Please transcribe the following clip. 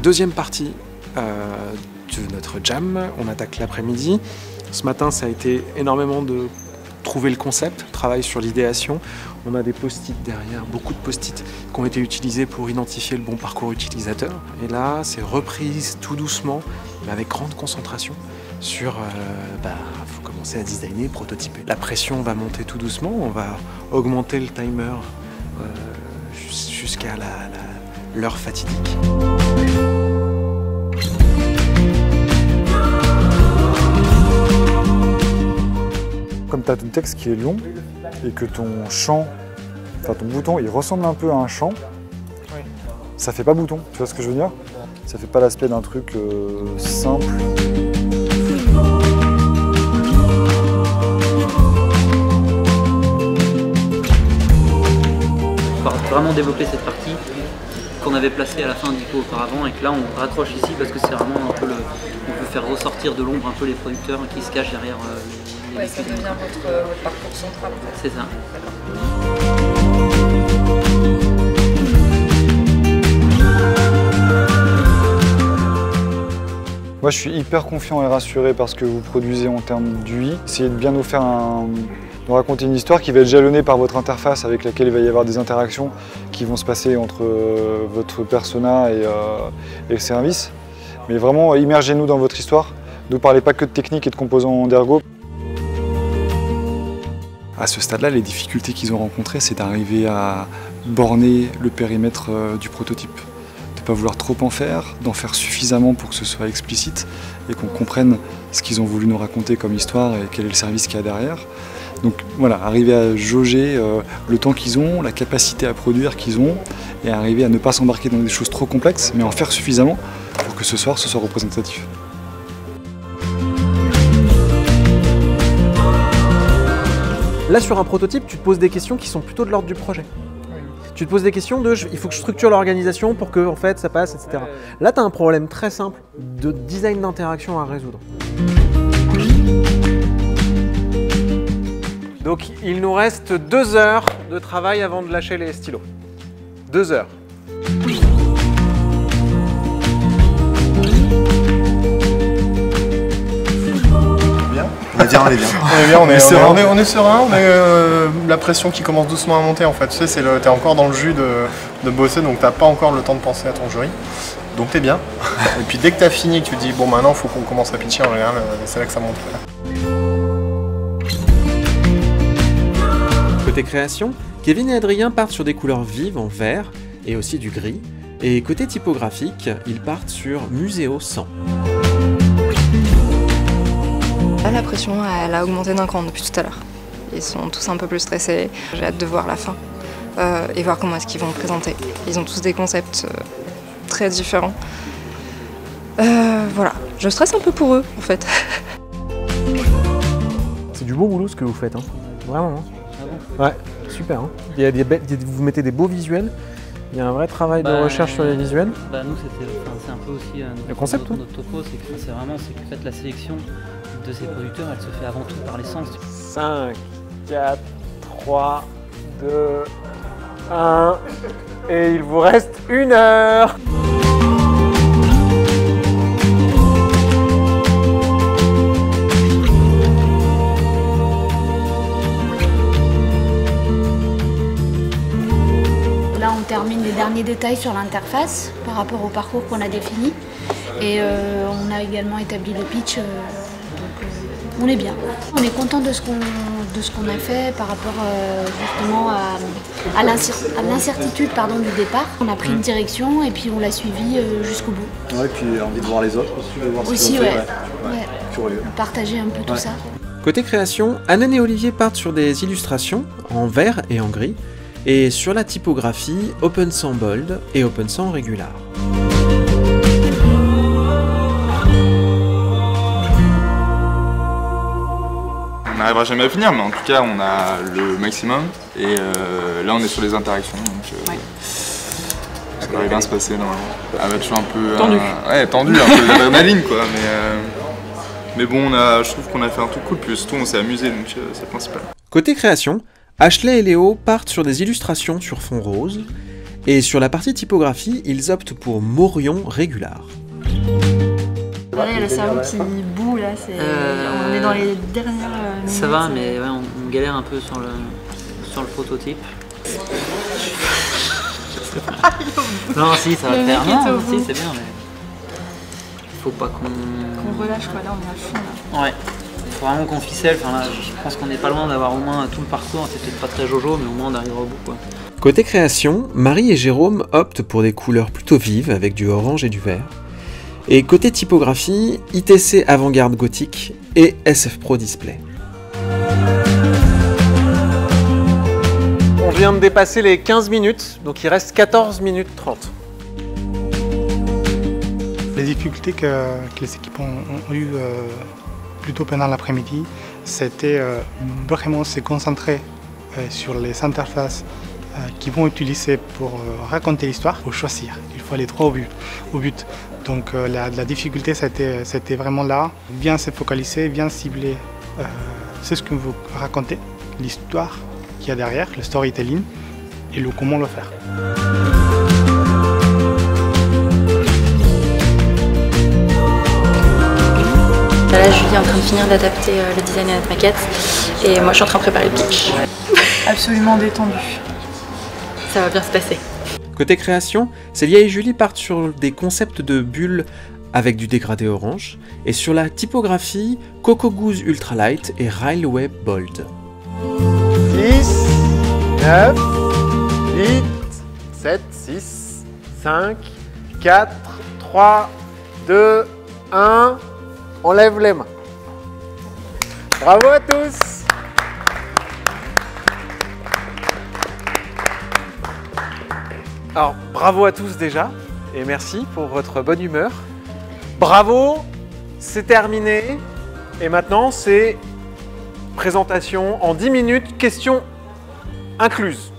Deuxième partie de notre jam, on attaque l'après-midi. Ce matin, ça a été énormément de trouver le concept, travail sur l'idéation. On a des post-it derrière, beaucoup de post-it qui ont été utilisés pour identifier le bon parcours utilisateur. Et là, c'est reprise tout doucement, mais avec grande concentration sur, faut commencer à designer, prototyper. La pression va monter tout doucement, on va augmenter le timer jusqu'à l'heure fatidique. Comme tu as ton texte qui est long et que ton champ, enfin ton bouton, il ressemble un peu à un champ, oui. Ça fait pas bouton, tu vois ce que je veux dire? Ça fait pas l'aspect d'un truc simple. On va vraiment développer cette partie qu'on avait placée à la fin d'ICO auparavant et que là on raccroche ici parce que c'est vraiment un peu on peut faire ressortir de l'ombre un peu les producteurs qui se cachent derrière ouais, ça devient votre parcours central en fait. C'est ça. Moi je suis hyper confiant et rassuré par ce que vous produisez en termes d'UI. Essayez de bien nous faire nous raconter une histoire qui va être jalonnée par votre interface avec laquelle il va y avoir des interactions qui vont se passer entre votre persona et le service. Mais vraiment, immergez-nous dans votre histoire. Ne nous parlez pas que de technique et de composants d'ergo. À ce stade-là, les difficultés qu'ils ont rencontrées, c'est d'arriver à borner le périmètre du prototype. De ne pas vouloir trop en faire, d'en faire suffisamment pour que ce soit explicite et qu'on comprenne ce qu'ils ont voulu nous raconter comme histoire et quel est le service qu'il y a derrière. Donc voilà, arriver à jauger le temps qu'ils ont, la capacité à produire qu'ils ont et arriver à ne pas s'embarquer dans des choses trop complexes, mais en faire suffisamment pour que ce soir, ce soit représentatif. Là, sur un prototype, tu te poses des questions qui sont plutôt de l'ordre du projet. Oui. Tu te poses des questions de il faut que je structure l'organisation pour que en fait, ça passe, etc. Là, tu as un problème très simple de design d'interaction à résoudre. Donc, il nous reste 2 heures de travail avant de lâcher les stylos. 2 heures. On est bien. On est serein, la pression qui commence doucement à monter en fait. Tu sais, t'es encore dans le jus de bosser, donc t'as pas encore le temps de penser à ton jury. Donc t'es bien. Et puis dès que t'as fini, que tu te dis bon maintenant faut qu'on commence à pitcher, en général, c'est là que ça monte. Côté création, Kevin et Adrien partent sur des couleurs vives en vert et aussi du gris. Et côté typographique, ils partent sur Museo 100. La pression, elle a augmenté d'un cran depuis tout à l'heure. Ils sont tous un peu plus stressés. J'ai hâte de voir la fin et voir comment est-ce qu'ils vont le présenter. Ils ont tous des concepts très différents. Voilà, je stresse un peu pour eux en fait. C'est du beau boulot ce que vous faites, hein. Vraiment. Hein. Ouais, super. Hein. Vous mettez des beaux visuels. Il y a un vrai travail de recherche sur les visuels. Nous, c'est un peu aussi le concept, notre topo, c'est que en fait, la sélection de ces producteurs, elle se fait avant tout par l'essence. 5, 4, 3, 2, 1, et il vous reste 1 heure. Là, on termine les derniers détails sur l'interface par rapport au parcours qu'on a défini. Et on a également établi le pitch. On est bien. On est content de ce qu'on a fait par rapport justement à l'incertitude du départ. On a pris une direction et puis on l'a suivi jusqu'au bout. Ouais, et puis envie de voir les autres aussi, de voir aussi, ce qu'ils ont fait. Ouais. Curieux. Partager un peu tout ça. Côté création, Annen et Olivier partent sur des illustrations en vert et en gris, et sur la typographie OpenSAN Bold et OpenSAN Regular. On n'arrivera jamais à finir, mais en tout cas on a le maximum et là on est sur les interactions, donc ça devrait bien se passer normalement. Elle va toujours un peu tendu, tendu, un peu l'adrénaline quoi, mais bon je trouve qu'on a fait un truc cool, puis surtout on s'est amusé, donc c'est le principal. Côté création, Ashley et Léo partent sur des illustrations sur fond rose, Et sur la partie typographie, ils optent pour Morion Régular. Là, il y a le cerveau qui bout, là, on est dans les dernières minutes. Ça va, mais ouais, on galère un peu sur le prototype. Non, si, ça va le faire. Non, si, c'est bien, mais faut pas qu'on relâche, quoi. Là, on est à fond, là. Ouais. Faut vraiment qu'on ficelle. Enfin, là, je pense qu'on n'est pas loin d'avoir au moins tout le parcours. C'est peut-être pas très jojo, mais au moins on arrivera au bout, quoi. Côté création, Marie et Jérôme optent pour des couleurs plutôt vives avec du orange et du vert. Et côté typographie, ITC Avant-Garde Gothique et SF Pro Display. On vient de dépasser les 15 minutes, donc il reste 14 minutes 30. Les difficultés que les équipes ont eues plutôt pendant l'après-midi, c'était vraiment se concentrer sur les interfaces qu'ils vont utiliser pour raconter l'histoire, pour choisir. Il faut aller droit au but. Donc la difficulté, c'était vraiment là, bien se focaliser, bien cibler c'est ce qu'on veut raconter, l'histoire qu'il y a derrière, le storytelling, et le comment le faire. Là, Julie est en train de finir d'adapter le design à notre maquette, et moi je suis en train de préparer le pitch. Absolument détendu. Ça va bien se passer. Côté création, Célia et Julie partent sur des concepts de bulles avec du dégradé orange, et sur la typographie, Coco Goose Ultralight et Railway Bold. 10, 9, 8, 7, 6, 5, 4, 3, 2, 1, on lève les mains. Bravo à tous! Alors, bravo à tous déjà, et merci pour votre bonne humeur. Bravo, c'est terminé, et maintenant c'est présentation en 10 minutes, questions incluses.